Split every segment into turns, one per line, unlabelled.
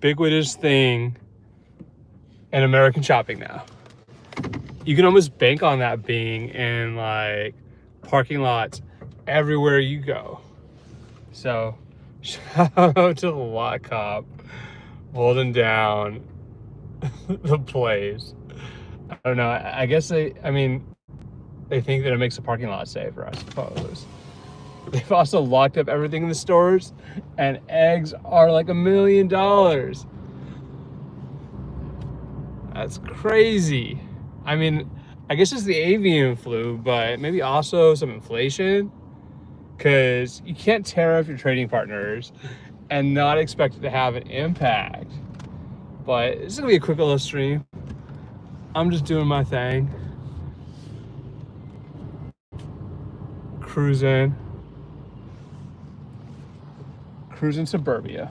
ubiquitous thing in American shopping now. You can almost bank on that being in like parking lots everywhere you go. So shout out to the lot cop holding down the place. I don't know. I guess they think that it makes the parking lot safer, I suppose. They've also locked up everything in the stores, and eggs are like $1 million. That's crazy. I mean, I guess it's the avian flu, but maybe also some inflation, because you can't tariff your trading partners and not expect it to have an impact. But this is gonna be a quick little stream. I'm just doing my thing. Cruising suburbia.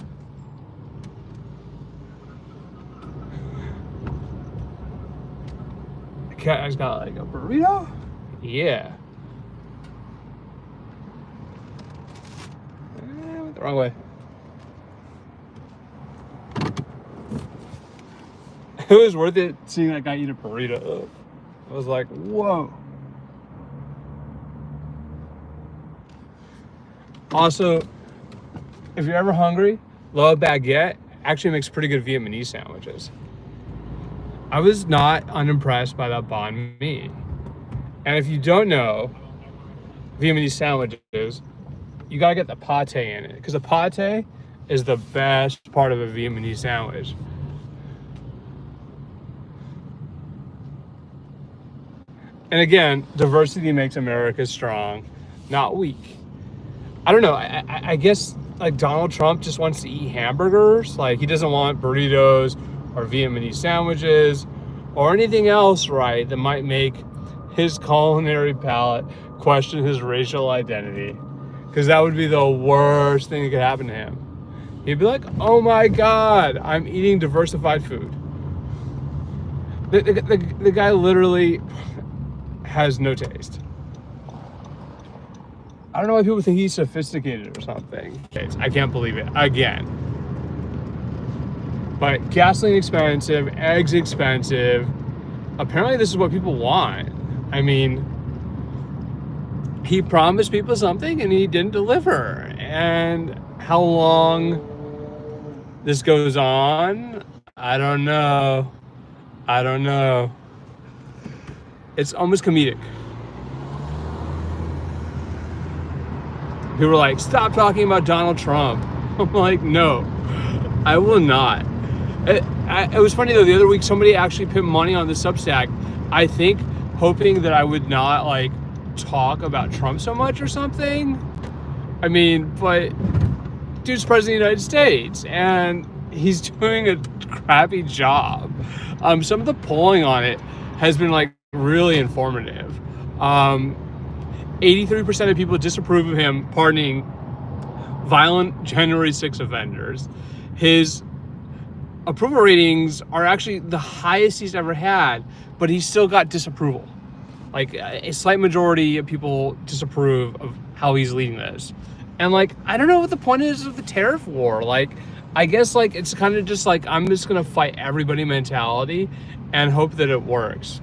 The cat has got like a burrito? Yeah. Went the wrong way. It was worth it seeing that guy eat a burrito. I was like, whoa. Also, if you're ever hungry, La Baguette actually makes pretty good Vietnamese sandwiches. I was not unimpressed by that banh mi. And if you don't know Vietnamese sandwiches, you gotta get the pate in it, because the pate is the best part of a Vietnamese sandwich. And again, diversity makes America strong, not weak. I don't know, I guess like Donald Trump just wants to eat hamburgers. Like, he doesn't want burritos or Vietnamese sandwiches or anything else, right, that might make his culinary palate question his racial identity. Because that would be the worst thing that could happen to him. He'd be like, oh my God, I'm eating diversified food. The guy literally has no taste. I don't know why people think he's sophisticated or something. I can't believe it again. But gasoline expensive, eggs expensive. Apparently this is what people want. I mean, he promised people something and he didn't deliver. And how long this goes on, I don't know. It's almost comedic. People were like, stop talking about Donald Trump. I'm like, no, I will not. It was funny though, the other week somebody actually put money on the Substack, I think hoping that I would not like talk about Trump so much or something. I mean, but dude's president of the United States and he's doing a crappy job. Some of the polling on it has been like really informative. 83% of people disapprove of him pardoning violent January 6 offenders. His approval ratings are actually the highest he's ever had, but he's still got disapproval. Like, a slight majority of people disapprove of how he's leading this. And like, I don't know what the point is of the tariff war. Like, I guess like it's kind of just like, I'm just gonna fight everybody mentality and hope that it works.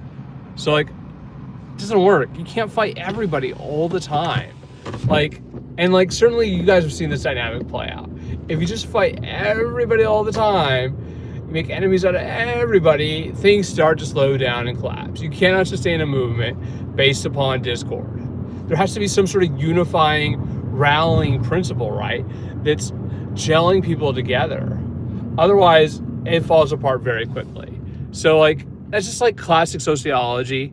So like, it doesn't work. You can't fight everybody all the time. Like, and like, certainly you guys have seen this dynamic play out. If you just fight everybody all the time, you make enemies out of everybody, things start to slow down and collapse. You cannot sustain a movement based upon discord. There has to be some sort of unifying, rallying principle, right? That's gelling people together. Otherwise, it falls apart very quickly. So like, that's just like classic sociology.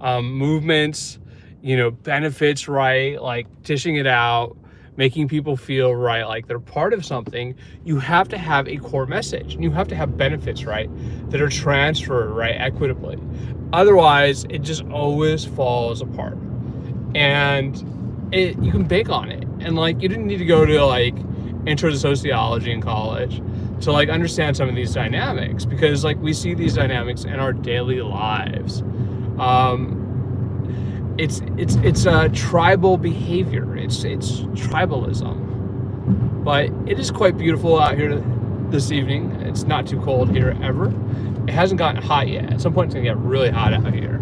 Movements, benefits, right? Like dishing it out, making people feel right, like they're part of something. You have to have a core message and you have to have benefits, right, that are transferred, right, equitably. Otherwise, it just always falls apart. And you can bank on it. And like, you didn't need to go to like intro to sociology in college to like understand some of these dynamics, because like we see these dynamics in our daily lives. It's a tribal behavior. It's tribalism, but it is quite beautiful out here this evening. It's not too cold here ever. It hasn't gotten hot yet. At some point it's gonna get really hot out here,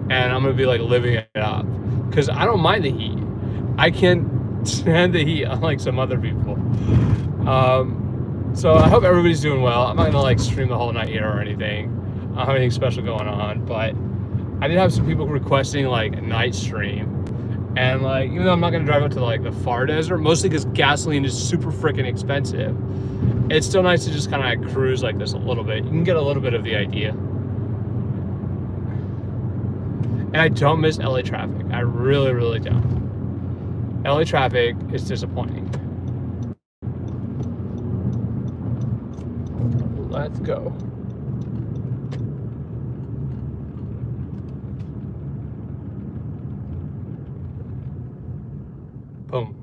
and I'm gonna be like living it up because I don't mind the heat. I can't stand the heat unlike some other people. So I hope everybody's doing well. I'm not gonna like stream the whole night here or anything. I don't have anything special going on, but I did have some people requesting like a night stream. And like, even though I'm not gonna drive out to like the far desert, mostly because gasoline is super freaking expensive, it's still nice to just kind of like cruise like this a little bit. You can get a little bit of the idea. And I don't miss LA traffic. I really, really don't. LA traffic is disappointing. Let's go. Boom.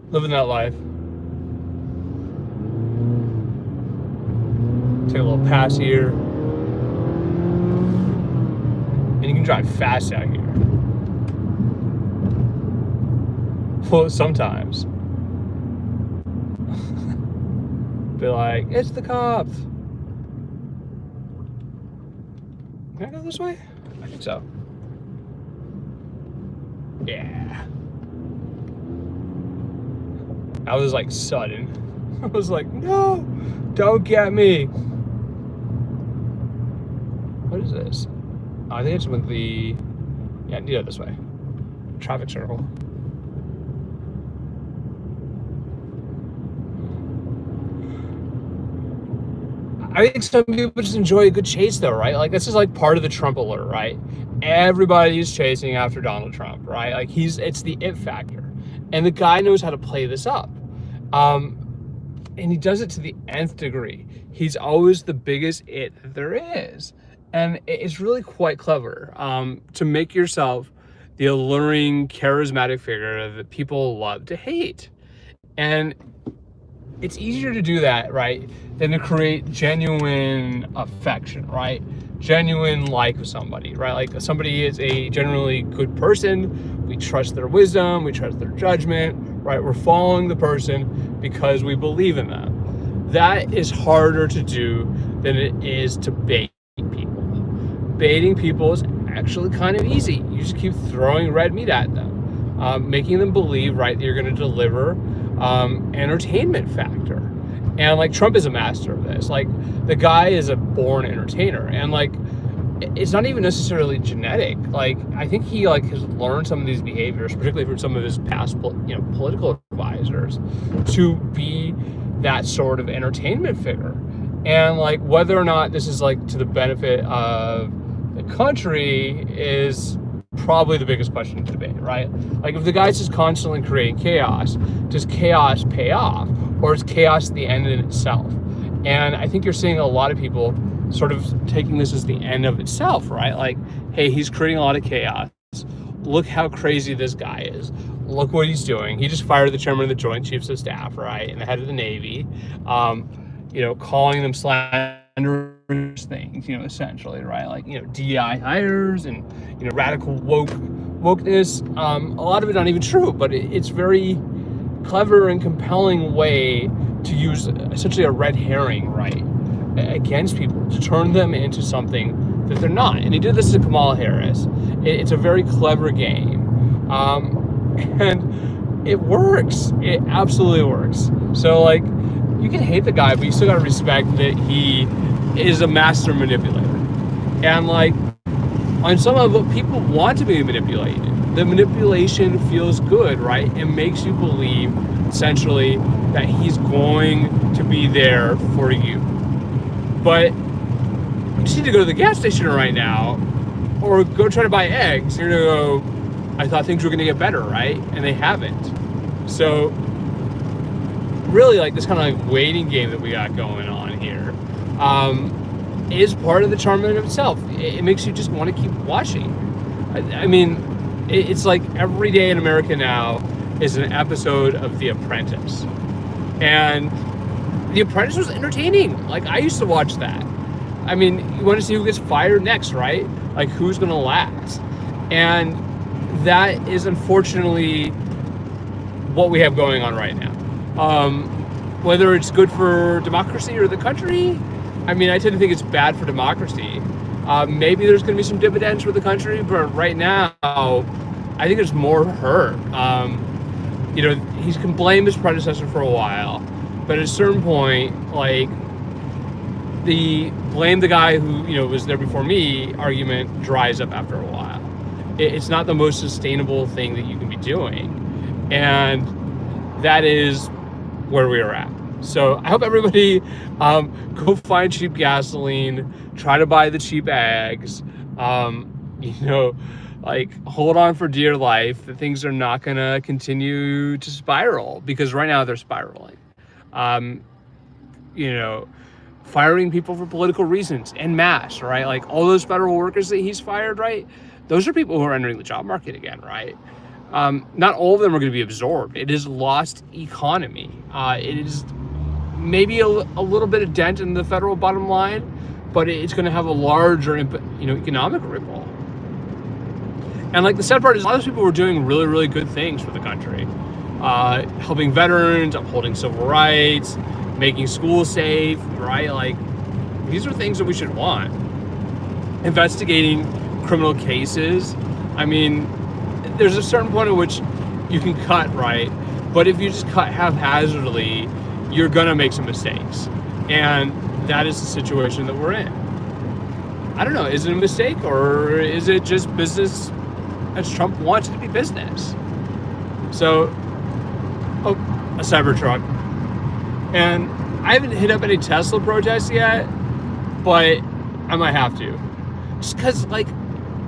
Living that life. Take a little pass here. And you can drive fast out here. Well, sometimes. Be like, it's the cops. Can I go this way? I think so. Yeah. I was like sudden. I was like, no, don't get me. What is this? Oh, I think it's with the, yeah, this way. Traffic circle. I think some people just enjoy a good chase though, right? Like this is like part of the Trump alert, right? Everybody's chasing after Donald Trump, right? Like it's the it factor. And the guy knows how to play this up. And he does it to the nth degree. He's always the biggest it that there is. And it's really quite clever to make yourself the alluring, charismatic figure that people love to hate. And it's easier to do that, right, than to create genuine affection, right? Genuine like of somebody, right? Like somebody is a generally good person. We trust their wisdom, we trust their judgment, right? We're following the person because we believe in them. That is harder to do than it is to bait people. Baiting people is actually kind of easy. You just keep throwing red meat at them, making them believe, right, that you're going to deliver entertainment factor. And like Trump is a master of this. Like the guy is a born entertainer, and like it's not even necessarily genetic. Like I think he like has learned some of these behaviors, particularly from some of his past political advisors, to be that sort of entertainment figure. And like whether or not this is like to the benefit of the country is probably the biggest question to debate, right? Like if the guy's just constantly creating chaos, does chaos pay off, or is chaos the end in itself? And I think you're seeing a lot of people sort of taking this as the end of itself, right? Like, hey, he's creating a lot of chaos. Look how crazy this guy is. Look what he's doing. He just fired the chairman of the Joint Chiefs of Staff, right, and the head of the Navy, calling them slanderous things, essentially, right? Like, DEI hires and, radical wokeness. A lot of it not even true, but it's very clever and compelling way to use essentially a red herring, right, against people, to turn them into something that they're not. And he did this to Kamala Harris. It's a very clever game. And it works. It absolutely works. So, like, you can hate the guy, but you still gotta respect that he is a master manipulator. And, like, on some level, people want to be manipulated. The manipulation feels good, right? It makes you believe, essentially, that he's going to be there for you. But you just need to go to the gas station right now, or go try to buy eggs. You're gonna go, I thought things were gonna get better, right? And they haven't. So really, like, this kind of like waiting game that we got going on here is part of the charm in itself. It makes you just want to keep watching. I mean, it's like every day in America now is an episode of The Apprentice. And The Apprentice was entertaining. Like, I used to watch that. I mean, you want to see who gets fired next, right? Like, who's going to last? And that is unfortunately what we have going on right now. whether it's good for democracy or the country, I mean, I tend to think it's bad for democracy. Maybe there's going to be some dividends for the country, but right now, I think there's more hurt. He can blame his predecessor for a while, but at a certain point, like, the blame the guy who, was there before me argument dries up after a while. It's not the most sustainable thing that you can be doing. And that is where we are at. So I hope everybody go find cheap gasoline, try to buy the cheap eggs, hold on for dear life that things are not going to continue to spiral, because right now they're spiraling. Firing people for political reasons en masse, right? Like all those federal workers that he's fired, right? Those are people who are entering the job market again, right? Not all of them are going to be absorbed. It is lost economy. It is maybe a little bit of dent in the federal bottom line, but it's going to have a larger, economic ripple. And like the sad part is, a lot of people were doing really, really good things for the country, helping veterans, upholding civil rights, making schools safe, right? Like, these are things that we should want. Investigating criminal cases. I mean, there's a certain point at which you can cut, right? But if you just cut haphazardly, you're gonna make some mistakes. And that is the situation that we're in. I don't know, is it a mistake, or is it just business as Trump wants it to be business? So, a Cybertruck. And I haven't hit up any Tesla protests yet, but I might have to. Just because, like,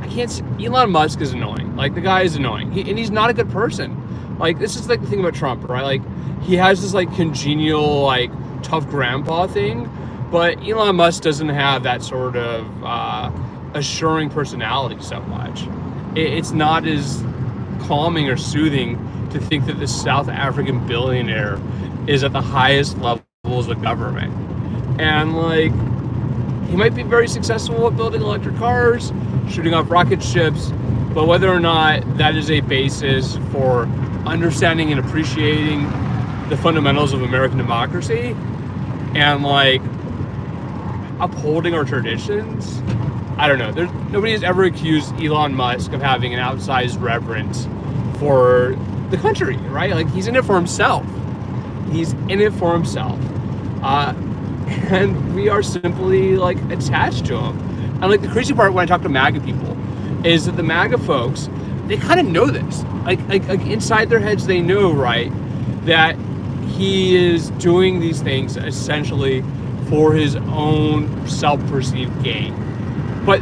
I can't. Elon Musk is annoying. Like, the guy is annoying. And he's not a good person. Like, this is like the thing about Trump, right? Like, he has this like congenial, like, tough grandpa thing, but Elon Musk doesn't have that sort of assuring personality so much. It's not as calming or soothing to think that this South African billionaire is at the highest levels of government. And like, he might be very successful at building electric cars, shooting off rocket ships, but whether or not that is a basis for understanding and appreciating the fundamentals of American democracy and like upholding our traditions, I don't know. Nobody has ever accused Elon Musk of having an outsized reverence for the country, right? Like, he's in it for himself. He's in it for himself. And we are simply like attached to him. And like, the crazy part when I talk to MAGA people is that the MAGA folks, they kind of know this. Like inside their heads, they know, right, that he is doing these things essentially for his own self-perceived gain. But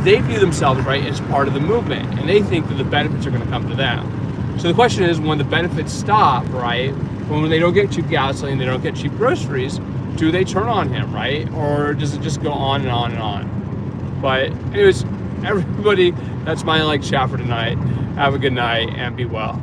they view themselves, right, as part of the movement, and they think that the benefits are going to come to them. So the question is, when the benefits stop, right, when they don't get cheap gasoline, they don't get cheap groceries, do they turn on him, right? Or does it just go on and on and on? But anyways, everybody, that's my chat for tonight. Have a good night and be well.